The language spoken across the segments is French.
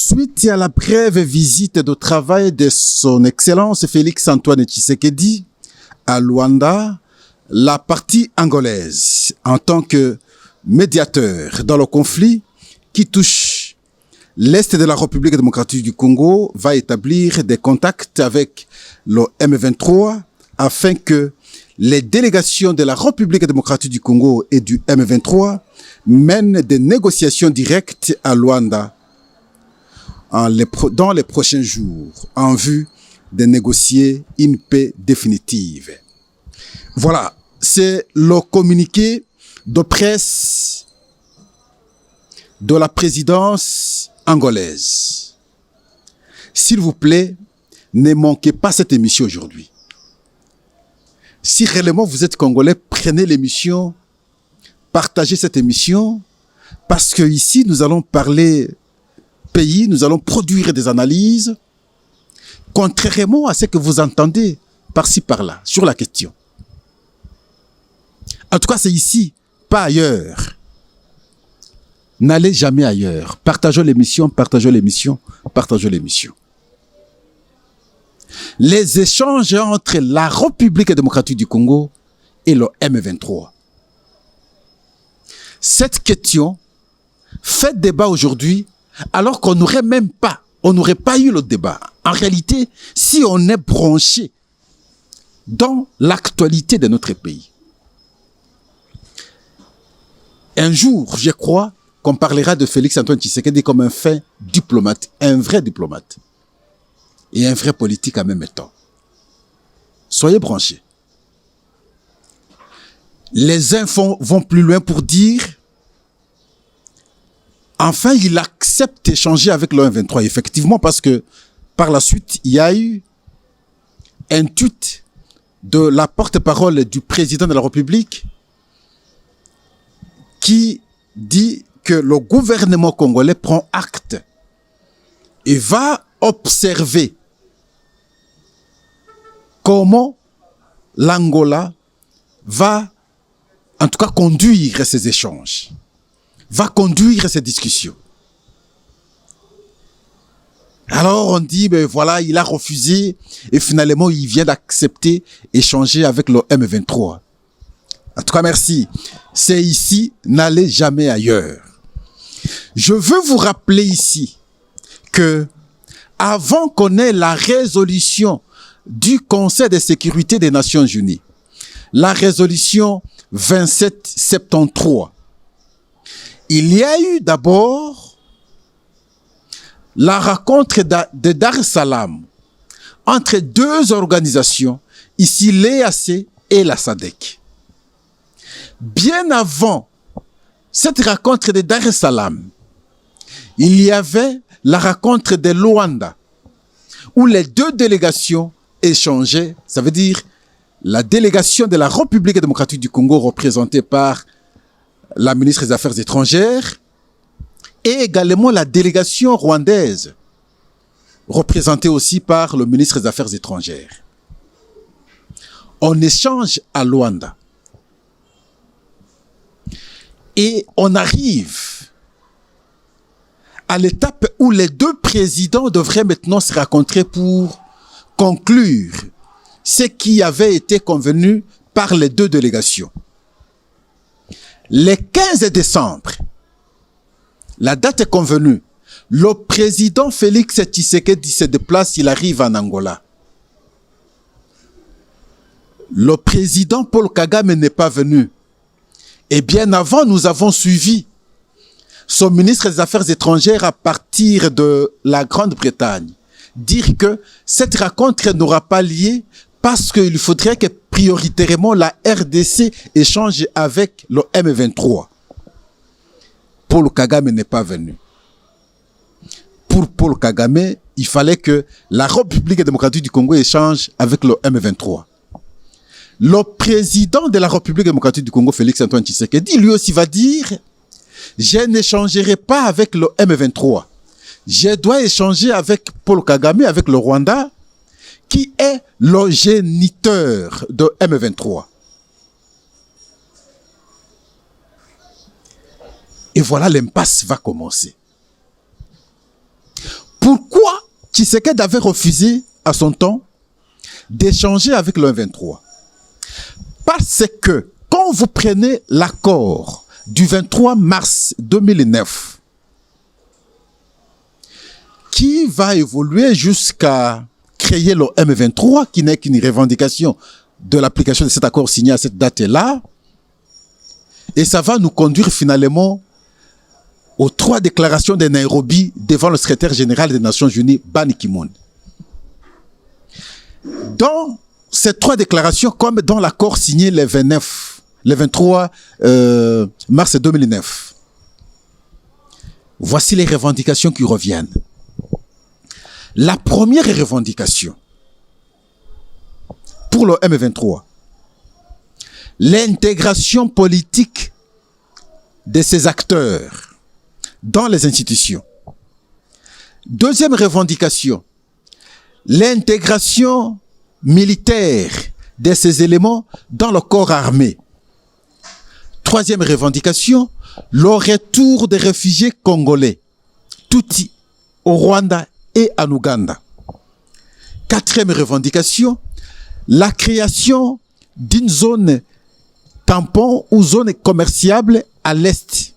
Suite à la brève visite de travail de son Excellence Félix-Antoine Tshisekedi à Luanda, la partie angolaise, en tant que médiateur dans le conflit qui touche l'Est de la République démocratique du Congo, va établir des contacts avec le M23 afin que les délégations de la République démocratique du Congo et du M23 mènent des négociations directes à Luanda dans les prochains jours en vue de négocier une paix définitive. Voilà, c'est le communiqué de presse de la présidence angolaise. S'il vous plaît, ne manquez pas cette émission aujourd'hui. Si réellement vous êtes congolais, prenez l'émission, partagez cette émission, parce que ici nous allons parler pays, nous allons produire des analyses, contrairement à ce que vous entendez par-ci par-là sur la question. En tout cas, c'est ici, pas ailleurs. N'allez jamais ailleurs. Partageons l'émission, partageons l'émission, partageons l'émission. Les échanges entre la République démocratique du Congo et le M23. Cette question fait débat aujourd'hui alors qu'on n'aurait pas eu le débat. En réalité, si on est branché dans l'actualité de notre pays. Un jour, je crois qu'on parlera de Félix-Antoine Tshisekedi comme un fin diplomate, un vrai diplomate. Et un vrai politique en même temps. Soyez branchés. Les uns vont plus loin pour dire enfin, il accepte d'échanger avec le M23. Effectivement, parce que par la suite, il y a eu un tweet de la porte-parole du président de la République qui dit que le gouvernement congolais prend acte et va observer comment l'Angola va, en tout cas, conduire ces échanges, va conduire ces discussions. Alors on dit, ben voilà, il a refusé et finalement il vient d'accepter échanger avec le M23. En tout cas, merci. C'est ici, n'allez jamais ailleurs. Je veux vous rappeler ici que avant qu'on ait la résolution du Conseil de sécurité des Nations Unies, la résolution 2773, il y a eu d'abord la rencontre de Dar es Salaam entre deux organisations, ici l'EAC et la SADC. Bien avant cette rencontre de Dar es Salaam, il y avait la rencontre de Luanda, où les deux délégations échangeaient, ça veut dire la délégation de la République démocratique du Congo représentée par la ministre des Affaires étrangères et également la délégation rwandaise représentée aussi par le ministre des Affaires étrangères. On échange à Luanda et on arrive à l'étape où les deux présidents devraient maintenant se rencontrer pour conclure ce qui avait été convenu par les deux délégations. Le 15 décembre, la date est convenue. Le président Félix Tshisekedi se déplace, il arrive en Angola. Le président Paul Kagame n'est pas venu. Et bien avant, nous avons suivi son ministre des Affaires étrangères à partir de la Grande-Bretagne dire que cette rencontre n'aura pas lieu parce qu'il faudrait que prioritairement la RDC échange avec le M23. Paul Kagame n'est pas venu. Pour Paul Kagame, il fallait que la République démocratique du Congo échange avec le M23. Le président de la République démocratique du Congo, Félix-Antoine Tshisekedi, lui aussi va dire « Je n'échangerai pas avec le M23. Je dois échanger avec Paul Kagame, avec le Rwanda, qui est le géniteur de M23. » Et voilà, l'impasse va commencer. Pourquoi Tshisekedi avait refusé à son temps d'échanger avec le M23? Parce que quand vous prenez l'accord du 23 mars 2009, qui va évoluer jusqu'à créer le M23, qui n'est qu'une revendication de l'application de cet accord signé à cette date-là, et ça va nous conduire finalement aux 3 déclarations de Nairobi devant le secrétaire général des Nations Unies, Ban Ki-moon. Dans ces 3 déclarations, comme dans l'accord signé le 23 mars 2009, voici les revendications qui reviennent. La première revendication pour le M23, l'intégration politique de ces acteurs dans les institutions. Deuxième revendication, l'intégration militaire de ces éléments dans le corps armé. Troisième revendication, le retour des réfugiés congolais, Tutsi, au Rwanda et en Ouganda. Quatrième revendication, la création d'une zone tampon ou zone commerciable à l'Est.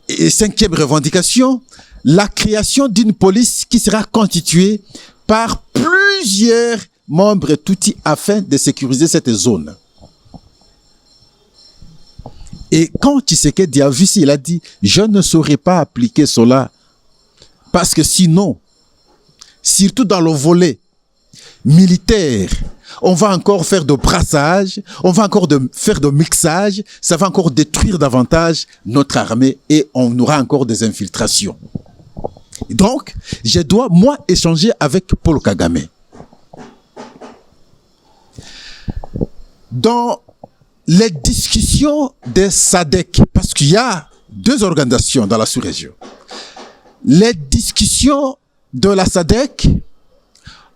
Et cinquième revendication, la création d'une police qui sera constituée par plusieurs membres Tutsi afin de sécuriser cette zone. Et quand Tshisekedi a vu ça, il a dit « Je ne saurais pas appliquer cela parce que sinon, surtout dans le volet militaire, on va encore faire de brassage, on va encore faire de mixage, ça va encore détruire davantage notre armée et on aura encore des infiltrations. » Donc, je dois, moi, échanger avec Paul Kagame. Dans les discussions des SADC, parce qu'il y a 2 organisations dans la sous-région, les discussions de la SADC,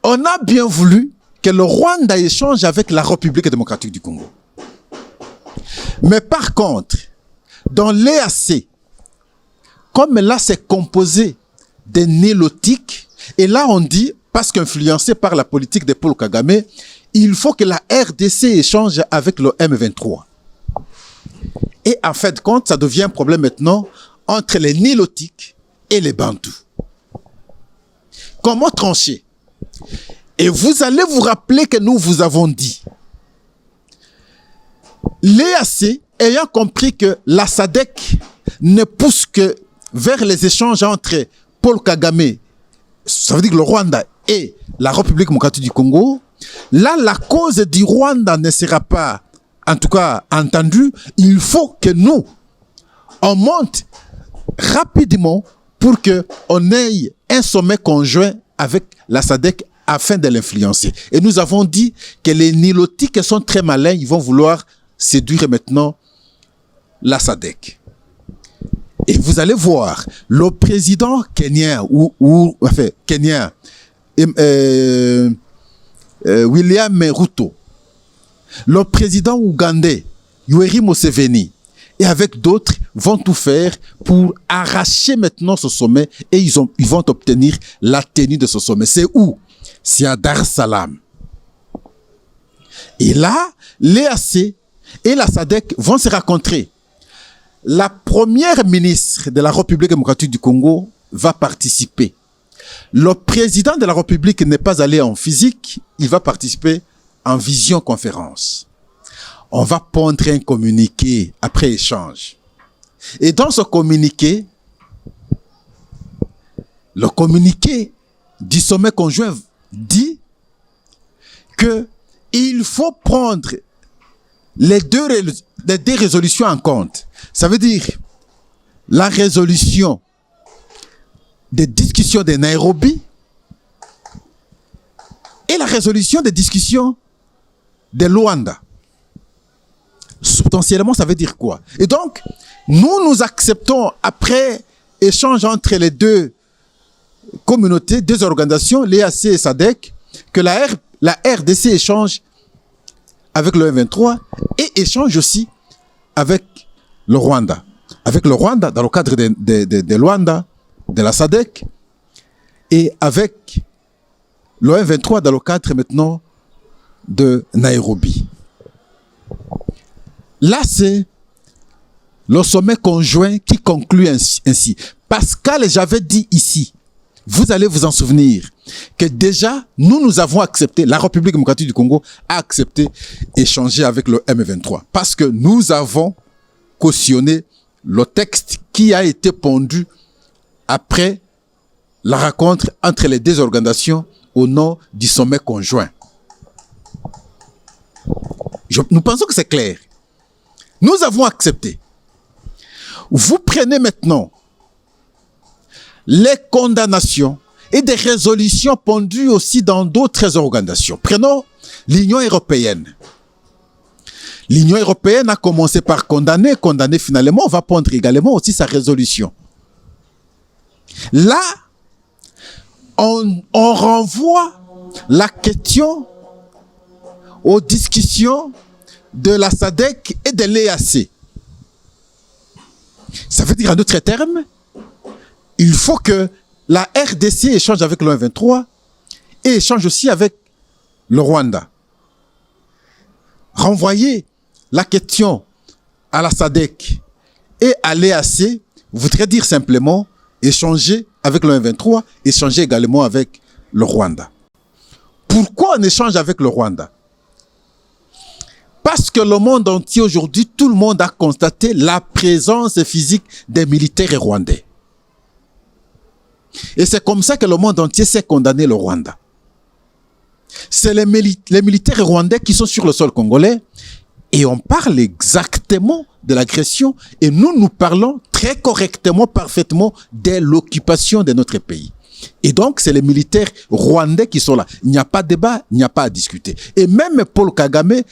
on a bien voulu que le Rwanda échange avec la République démocratique du Congo. Mais par contre, dans l'EAC, comme là c'est composé des nélotiques, et là on dit, parce qu'influencé par la politique de Paul Kagame, il faut que la RDC échange avec le M23. Et en fait de compte, ça devient un problème maintenant entre les nélotiques et les Bantous. Comment trancher? Et vous allez vous rappeler que nous vous avons dit, l'EAC, ayant compris que la SADC ne pousse que vers les échanges entre Paul Kagame, ça veut dire le Rwanda et la République démocratique du Congo, là, la cause du Rwanda ne sera pas, en tout cas, entendue. Il faut que nous, on monte rapidement pour qu'on ait un sommet conjoint avec la SADC afin de l'influencer. Et nous avons dit que les nilotiques sont très malins, ils vont vouloir séduire maintenant la SADC. Et vous allez voir, le président kenyan, kenyan, William Ruto, le président ougandais, Yoweri Museveni, et avec d'autres, vont tout faire pour arracher maintenant ce sommet et ils vont obtenir la tenue de ce sommet. C'est où? C'est à Dar es Salaam. Et là, l'EAC et la SADC vont se rencontrer. La première ministre de la République démocratique du Congo va participer. Le président de la République n'est pas allé en physique, il va participer en visioconférence. On va pondre un communiqué après échange. Et dans ce communiqué, le communiqué du sommet conjoint dit que il faut prendre les deux résolutions en compte. Ça veut dire la résolution des discussions de Nairobi et la résolution des discussions de Luanda. Substantiellement, ça veut dire quoi? Et donc, nous acceptons, après échange entre les deux communautés, deux organisations, l'EAC et SADC, que la RDC échange avec le M23 et échange aussi avec le Rwanda. Avec le Rwanda, dans le cadre de Luanda, de la SADC et avec le M23 dans le cadre maintenant de Nairobi. Là, c'est le sommet conjoint qui conclut ainsi. Pascal, j'avais dit ici, vous allez vous en souvenir, que déjà, nous avons accepté, la République démocratique du Congo a accepté échanger avec le M23 parce que nous avons cautionné le texte qui a été pondu après la rencontre entre les deux organisations au nom du sommet conjoint. Nous pensons que c'est clair. Nous avons accepté. Vous prenez maintenant les condamnations et des résolutions pondues aussi dans d'autres organisations. Prenons l'Union européenne. L'Union européenne a commencé par condamner finalement, on va prendre également aussi sa résolution. Là, on renvoie la question aux discussions de la SADC et de l'EAC. Ça veut dire en d'autres termes, il faut que la RDC échange avec le M23 et échange aussi avec le Rwanda. Renvoyer la question à la SADC et à l'EAC voudrait dire simplement échanger avec le M23, échanger également avec le Rwanda. Pourquoi on échange avec le Rwanda? Parce que le monde entier aujourd'hui, tout le monde a constaté la présence physique des militaires rwandais. Et c'est comme ça que le monde entier s'est condamné le Rwanda. C'est les militaires rwandais qui sont sur le sol congolais et on parle exactement de l'agression et nous parlons très correctement, parfaitement de l'occupation de notre pays. Et donc, c'est les militaires rwandais qui sont là. Il n'y a pas de débat, il n'y a pas à discuter. Et même Paul Kagame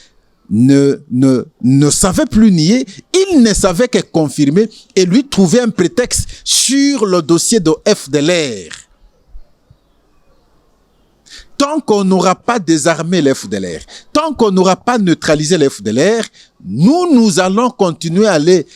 ne savait plus nier, il ne savait que confirmer et lui trouver un prétexte sur le dossier de FDLR. Tant qu'on n'aura pas désarmé les FDLR, tant qu'on n'aura pas neutralisé les FDLR, nous allons continuer à aller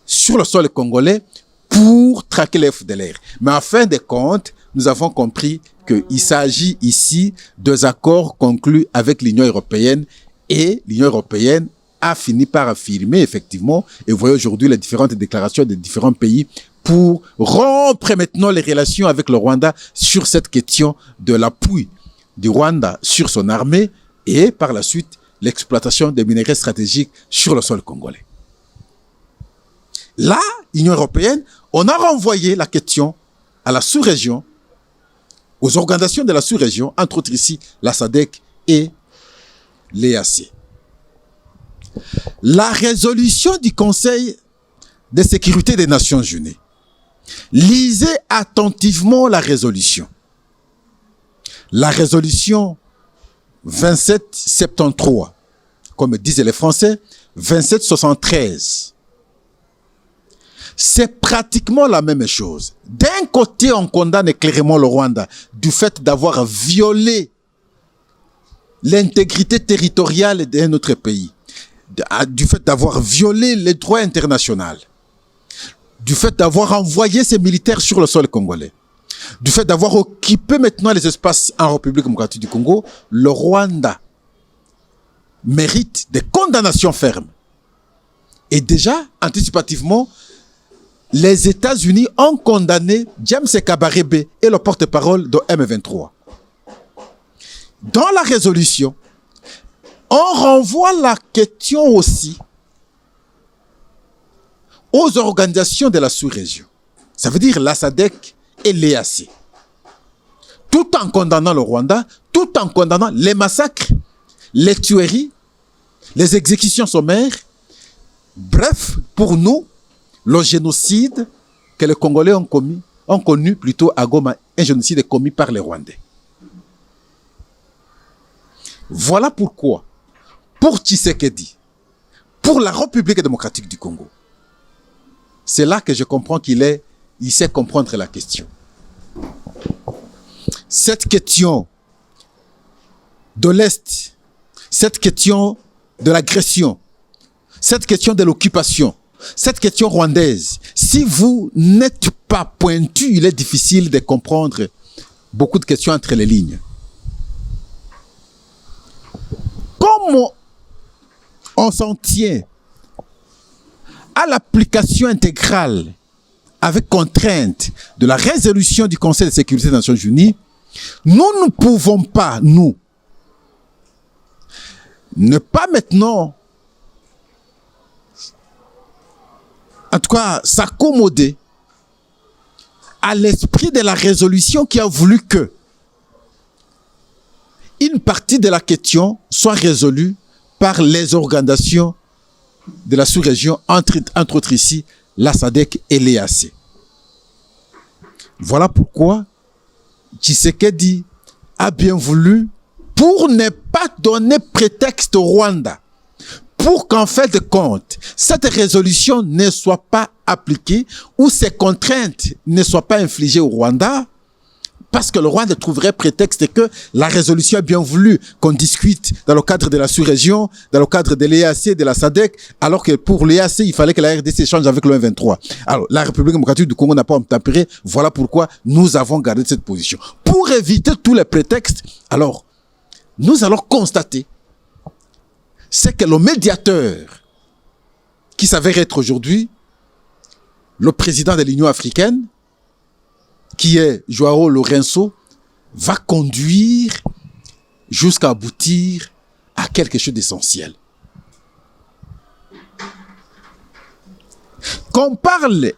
sur le sol congolais pour traquer les FDLR. Mais en fin de compte, nous avons compris qu'il s'agit ici des accords conclus avec l'Union européenne et l'Union européenne a fini par affirmer effectivement, et vous voyez aujourd'hui les différentes déclarations des différents pays pour rompre maintenant les relations avec le Rwanda sur cette question de l'appui du Rwanda sur son armée et par la suite l'exploitation des minerais stratégiques sur le sol congolais. Là, l'Union européenne, on a renvoyé la question à la sous-région, aux organisations de la sous-région, entre autres ici la SADC et l'EAC. La résolution du Conseil de sécurité des Nations Unies. Lisez attentivement la résolution. La résolution 2773, comme disent les Français, 2773. C'est pratiquement la même chose. D'un côté, on condamne clairement le Rwanda du fait d'avoir violé l'intégrité territoriale de notre pays, du fait d'avoir violé les droits internationaux, du fait d'avoir envoyé ses militaires sur le sol congolais, du fait d'avoir occupé maintenant les espaces en République démocratique du Congo, le Rwanda mérite des condamnations fermes. Et déjà, anticipativement, les États-Unis ont condamné James Kabarebe et le porte-parole de M23. Dans la résolution, on renvoie la question aussi aux organisations de la sous-région. Ça veut dire la SADC et l'EAC. Tout en condamnant le Rwanda, tout en condamnant les massacres, les tueries, les exécutions sommaires. Bref, pour nous, le génocide que les Congolais ont connu plutôt à Goma, un génocide commis par les Rwandais. Voilà pourquoi, pour Tshisekedi, pour la République démocratique du Congo, c'est là que je comprends il sait comprendre la question. Cette question de l'Est, cette question de l'agression, cette question de l'occupation, cette question rwandaise, si vous n'êtes pas pointu, il est difficile de comprendre beaucoup de questions entre les lignes. Comme on s'en tient à l'application intégrale avec contrainte de la résolution du Conseil de sécurité des Nations Unies, nous ne pouvons pas, nous, ne pas maintenant, en tout cas, s'accommoder à l'esprit de la résolution qui a voulu que une partie de la question soit résolue par les organisations de la sous-région, entre autres ici, la SADC et l'EAC. Voilà pourquoi Tshisekedi a bien voulu, pour ne pas donner prétexte au Rwanda, pour qu'en fait de compte, cette résolution ne soit pas appliquée ou ces contraintes ne soient pas infligées au Rwanda, parce que le Rwanda trouverait prétexte que la résolution a bien voulu qu'on discute dans le cadre de la sous-région, dans le cadre de l'EAC, de la SADC, alors que pour l'EAC, il fallait que la RDC échange avec le M23. Alors, la République démocratique du Congo n'a pas obtempéré. Voilà pourquoi nous avons gardé cette position. Pour éviter tous les prétextes, alors, nous allons constater, c'est que le médiateur, qui s'avère être aujourd'hui le président de l'Union africaine, qui est Joao Lourenço, va conduire jusqu'à aboutir à quelque chose d'essentiel. Qu'on parle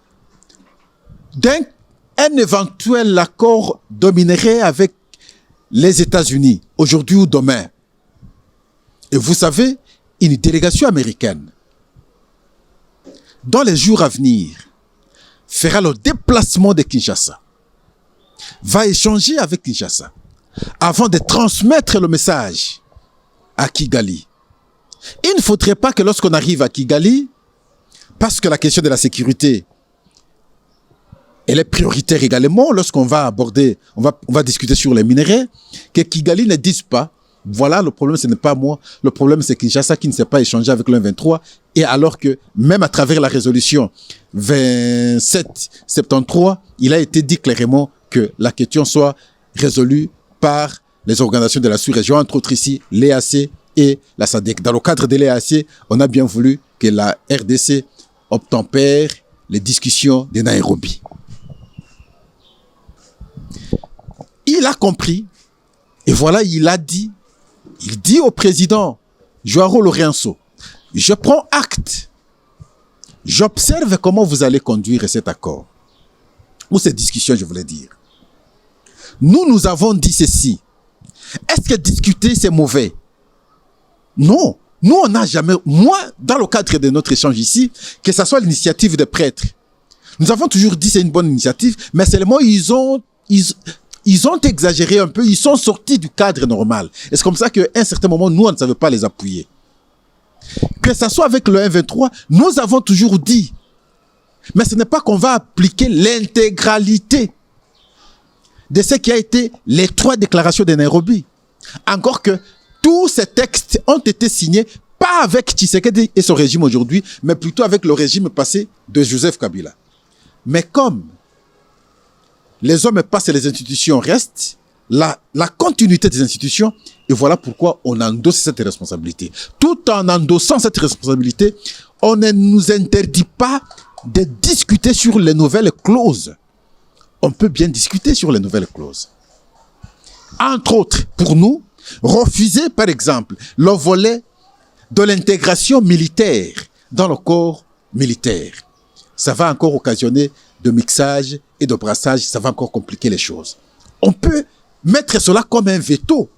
d'un éventuel accord de minerai avec les États-Unis, aujourd'hui ou demain. Et vous savez, une délégation américaine, dans les jours à venir, fera le déplacement de Kinshasa, va échanger avec Kinshasa, avant de transmettre le message à Kigali. Il ne faudrait pas que lorsqu'on arrive à Kigali, parce que la question de la sécurité, elle est prioritaire également, lorsqu'on va aborder, on va discuter sur les minerais, que Kigali ne dise pas, voilà, le problème, ce n'est pas moi, le problème, c'est Kinshasa qui ne s'est pas échangé avec le 23, et alors que, même à travers la résolution 2773, il a été dit clairement que la question soit résolue par les organisations de la sous-région, entre autres ici, l'EAC et la SADC. Dans le cadre de l'EAC, on a bien voulu que la RDC obtempère les discussions de Nairobi. Il a compris, et voilà, il dit au président Joao Lourenço, je prends acte, j'observe comment vous allez conduire cet accord, ou cette discussion, je voulais dire. Nous avons dit ceci. Est-ce que discuter, c'est mauvais? Non. Nous, on n'a jamais... Moi, dans le cadre de notre échange ici, que ce soit l'initiative des prêtres, nous avons toujours dit que c'est une bonne initiative, mais seulement ils ont exagéré un peu, ils sont sortis du cadre normal. Et c'est comme ça qu'à un certain moment, nous, on ne savait pas les appuyer. Que ce soit avec le 1-23, nous avons toujours dit, mais ce n'est pas qu'on va appliquer l'intégralité de ce qui a été les 3 déclarations de Nairobi. Encore que tous ces textes ont été signés, pas avec Tshisekedi et son régime aujourd'hui, mais plutôt avec le régime passé de Joseph Kabila. Mais comme les hommes passent et les institutions restent, la continuité des institutions, et voilà pourquoi on endosse cette responsabilité. Tout en endossant cette responsabilité, on ne nous interdit pas de discuter sur les nouvelles clauses. On peut bien discuter sur les nouvelles clauses. Entre autres, pour nous, refuser, par exemple, le volet de l'intégration militaire dans le corps militaire. Ça va encore occasionner de mixage et de brassage, ça va encore compliquer les choses. On peut mettre cela comme un veto.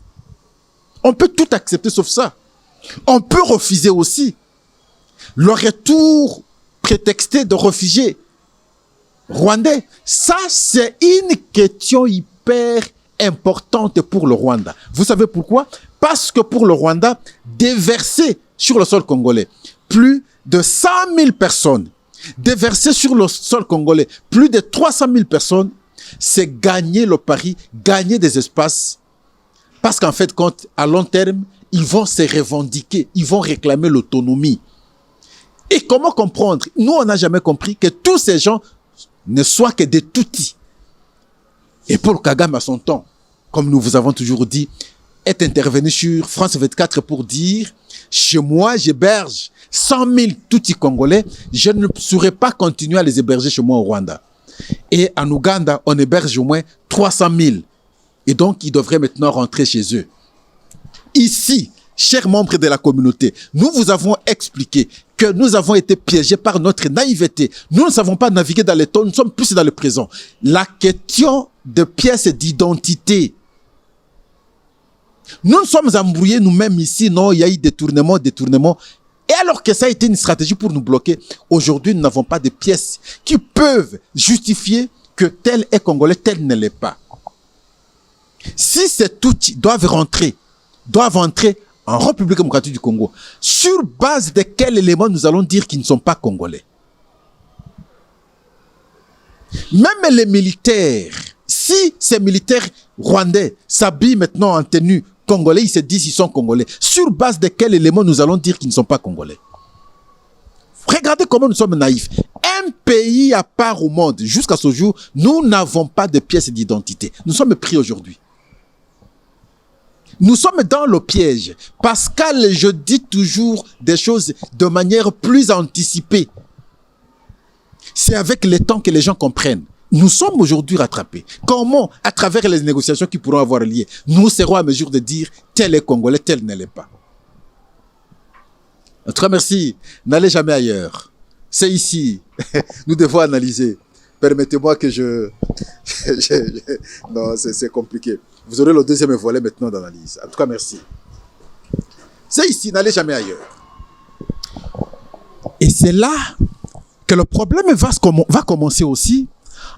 On peut tout accepter sauf ça. On peut refuser aussi le retour prétexté de réfugiés rwandais. Ça, c'est une question hyper importante pour le Rwanda. Vous savez pourquoi? Parce que pour le Rwanda, déverser sur le sol congolais plus de 100 000 personnes, déverser sur le sol congolais plus de 300 000 personnes, c'est gagner le pari, gagner des espaces. Parce qu'en fait, à long terme, ils vont se revendiquer, ils vont réclamer l'autonomie. Et comment comprendre? Nous, on n'a jamais compris que tous ces gens ne soient que des toutis. Et Paul Kagame, à son temps, comme nous vous avons toujours dit, est intervenu sur France 24 pour dire « Chez moi, j'héberge 100 000 toutis congolais. Je ne saurais pas continuer à les héberger chez moi au Rwanda. » Et en Ouganda, on héberge au moins 300 000. Et donc, ils devraient maintenant rentrer chez eux. Ici, chers membres de la communauté, nous vous avons expliqué que nous avons été piégés par notre naïveté. Nous ne savons pas naviguer dans le temps, nous sommes plus dans le présent. La question de pièces d'identité. Nous nous sommes embrouillés nous-mêmes ici, non, il y a eu détournement. Et alors que ça a été une stratégie pour nous bloquer, aujourd'hui, nous n'avons pas de pièces qui peuvent justifier que tel est congolais, tel ne l'est pas. Si ces outils doivent entrer en République démocratique du Congo, sur base de quels éléments nous allons dire qu'ils ne sont pas congolais? Même les militaires, si ces militaires rwandais s'habillent maintenant en tenue congolais, ils se disent qu'ils sont congolais. Sur base de quels éléments nous allons dire qu'ils ne sont pas congolais? Regardez comment nous sommes naïfs. Un pays à part au monde, jusqu'à ce jour, nous n'avons pas de pièces d'identité. Nous sommes pris aujourd'hui. Nous sommes dans le piège. Pascal, je dis toujours des choses de manière plus anticipée. C'est avec le temps que les gens comprennent. Nous sommes aujourd'hui rattrapés. Comment, à travers les négociations qui pourront avoir lieu, nous serons à mesure de dire tel est congolais, tel ne l'est pas. En tout cas, merci. N'allez jamais ailleurs. C'est ici. Nous devons analyser. Permettez-moi que non, c'est compliqué. Vous aurez le deuxième volet maintenant d'analyse. En tout cas, merci. C'est ici, n'allez jamais ailleurs. Et c'est là que le problème va commencer aussi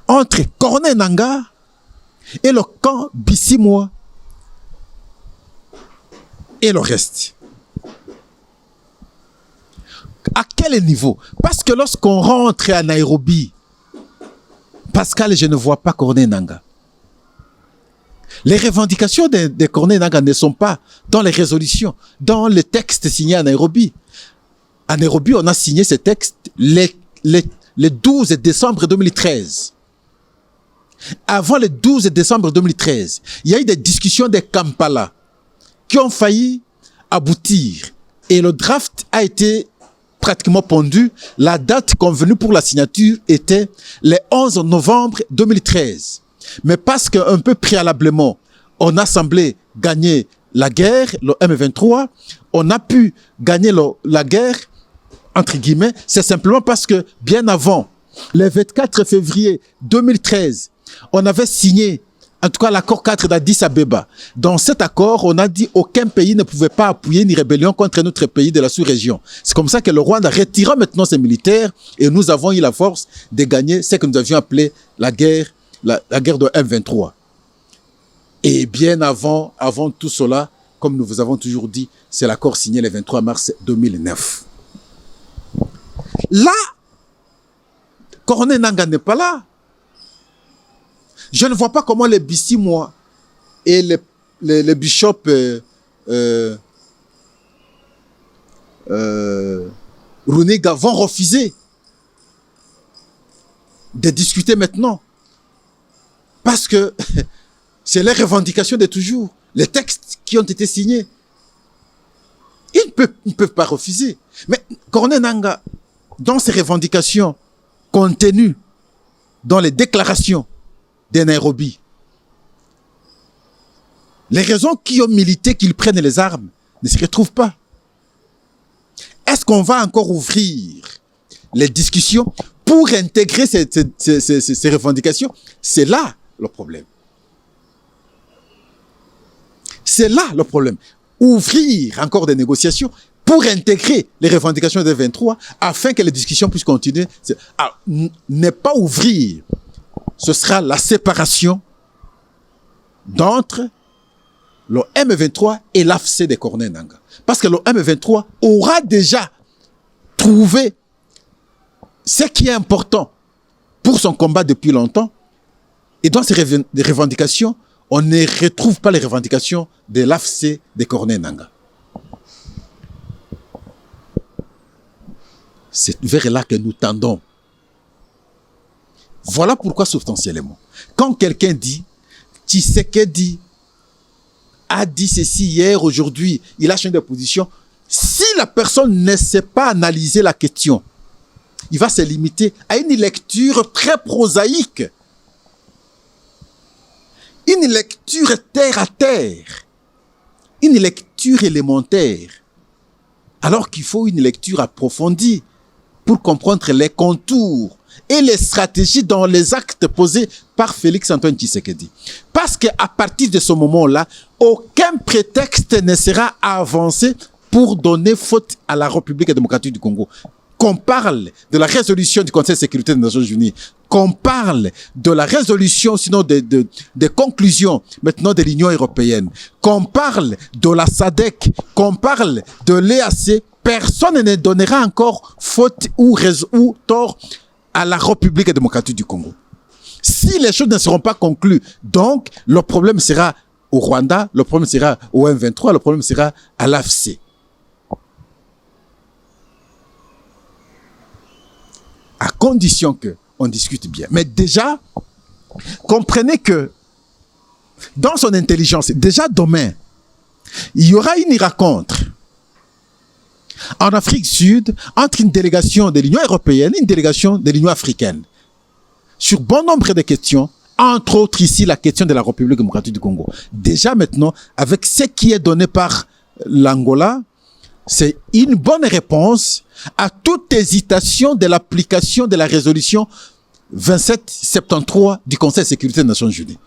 entre Corneille Nangaa et le camp Bissimois et le reste. À quel niveau? Parce que lorsqu'on rentre à Nairobi, Pascal, je ne vois pas Corneille Nangaa. Les revendications de Corneille Nangaa ne sont pas dans les résolutions, dans les textes signés à Nairobi. À Nairobi, on a signé ces textes le 12 décembre 2013. Avant le 12 décembre 2013, il y a eu des discussions de Kampala qui ont failli aboutir. Et le draft a été pratiquement pondu. La date convenue pour la signature était le 11 novembre 2013. Mais parce qu'un peu préalablement, on a semblé gagner la guerre, le M23, on a pu gagner la guerre, entre guillemets, c'est simplement parce que bien avant, le 24 février 2013, on avait signé, en tout cas l'accord 4 d'Addis Abeba. Dans cet accord, on a dit aucun pays ne pouvait pas appuyer une rébellion contre notre pays de la sous-région. C'est comme ça que le Rwanda retira maintenant ses militaires et nous avons eu la force de gagner ce que nous avions appelé la guerre de M23. Et bien avant tout cela, comme nous vous avons toujours dit, c'est l'accord signé le 23 mars 2009. Là, Corneille Nangaa n'est pas là. Je ne vois pas comment les Bissimois et les bishops Runiga vont refuser de discuter maintenant. Parce que c'est les revendications de toujours, les textes qui ont été signés. Ils ne peuvent pas refuser. Mais Corneille Nangaa, dans ses revendications contenues dans les déclarations de Nairobi, les raisons qui ont milité qu'ils prennent les armes ne se retrouvent pas. Est-ce qu'on va encore ouvrir les discussions pour intégrer ces revendications? C'est là le problème. C'est là le problème. Ouvrir encore des négociations pour intégrer les revendications des 23 afin que les discussions puissent continuer. Alors, ne pas ouvrir, ce sera la séparation d'entre le M23 et l'AFC de Corneille Nangaa. Parce que le M23 aura déjà trouvé ce qui est important pour son combat depuis longtemps. Et dans ces revendications, on ne retrouve pas les revendications de l'AFC de Corneille Nangaa. C'est vers là que nous tendons. Voilà pourquoi substantiellement, quand quelqu'un dit, Tshisekedi a dit ceci hier, aujourd'hui, il a changé de position, si la personne ne sait pas analyser la question, il va se limiter à une lecture très prosaïque. Une lecture terre à terre. Une lecture élémentaire. Alors qu'il faut une lecture approfondie pour comprendre les contours et les stratégies dans les actes posés par Félix-Antoine Tshisekedi. Parce qu'à partir de ce moment-là, aucun prétexte ne sera avancé pour donner faute à la République démocratique du Congo. Qu'on parle de la résolution du Conseil de sécurité des Nations Unies, qu'on parle de la résolution, sinon des conclusions maintenant de l'Union européenne, qu'on parle de la SADC, qu'on parle de l'EAC, personne ne donnera encore faute ou tort à la République démocratique du Congo. Si les choses ne seront pas conclues, donc le problème sera au Rwanda, le problème sera au M23, le problème sera à l'AFC. À condition qu'on discute bien. Mais déjà, comprenez que dans son intelligence, déjà demain, il y aura une rencontre en Afrique du Sud entre une délégation de l'Union européenne et une délégation de l'Union africaine sur bon nombre de questions, entre autres ici la question de la République démocratique du Congo. Déjà maintenant, avec ce qui est donné par l'Angola, c'est une bonne réponse à toute hésitation de l'application de la résolution 2773 du Conseil de sécurité des Nations Unies.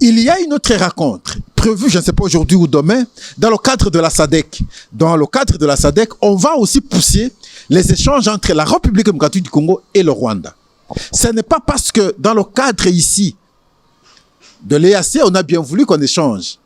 Il y a une autre rencontre prévue, je ne sais pas aujourd'hui ou demain, dans le cadre de la SADC. Dans le cadre de la SADC, on va aussi pousser les échanges entre la République démocratique du Congo et le Rwanda. Ce n'est pas parce que dans le cadre ici de l'EAC, on a bien voulu qu'on échange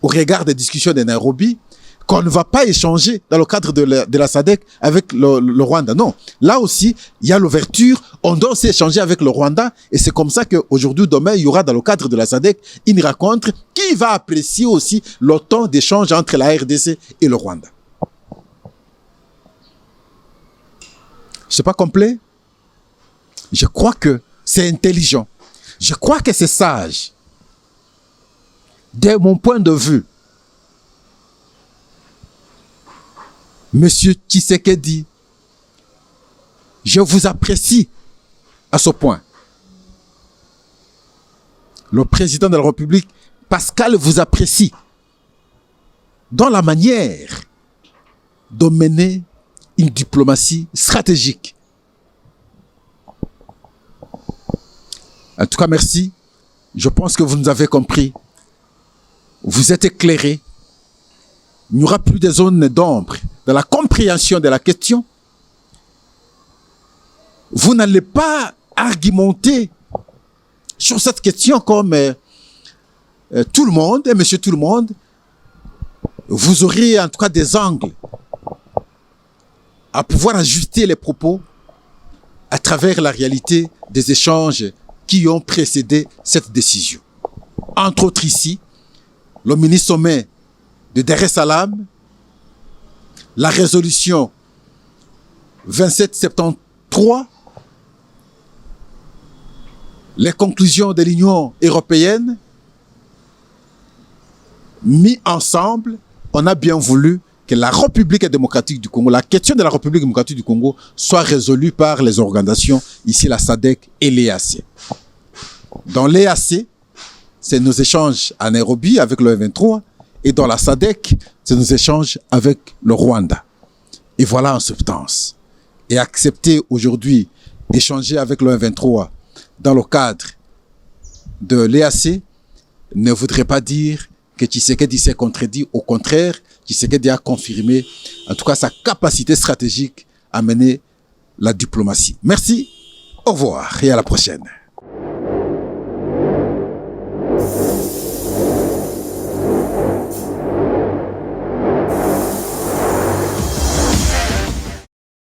au regard des discussions de Nairobi, qu'on ne va pas échanger dans le cadre de la SADC avec le Rwanda. Non, là aussi, il y a l'ouverture, on doit aussi échanger avec le Rwanda, et c'est comme ça qu'aujourd'hui, demain, il y aura dans le cadre de la SADC une rencontre qui va apprécier aussi le temps d'échange entre la RDC et le Rwanda. C'est pas complet? Je crois que c'est intelligent. Je crois que c'est sage. De mon point de vue, Monsieur Tshisekedi, je vous apprécie à ce point. Le président de la République, Pascal, vous apprécie dans la manière de mener une diplomatie stratégique. En tout cas, merci. Je pense que vous nous avez compris. Vous êtes éclairés. Il n'y aura plus de zones d'ombre dans la compréhension de la question. Vous n'allez pas argumenter sur cette question comme tout le monde, et monsieur tout le monde. Vous aurez en tout cas des angles à pouvoir ajuster les propos à travers la réalité des échanges qui ont précédé cette décision. Entre autres ici, le mini-sommet de Dar es Salaam, la résolution 2773, les conclusions de l'Union européenne, mis ensemble, on a bien voulu que la République démocratique du Congo, la question de la République démocratique du Congo soit résolue par les organisations, ici la SADC et l'EAC. Dans l'EAC, c'est nos échanges à Nairobi avec le M23, et dans la SADC, c'est nos échanges avec le Rwanda. Et voilà en substance. Et accepter aujourd'hui d'échanger avec le M23 dans le cadre de l'EAC ne voudrait pas dire que Tshisekedi s'est contredit. Au contraire, Tshisekedi a confirmé, en tout cas, sa capacité stratégique à mener la diplomatie. Merci, au revoir et à la prochaine.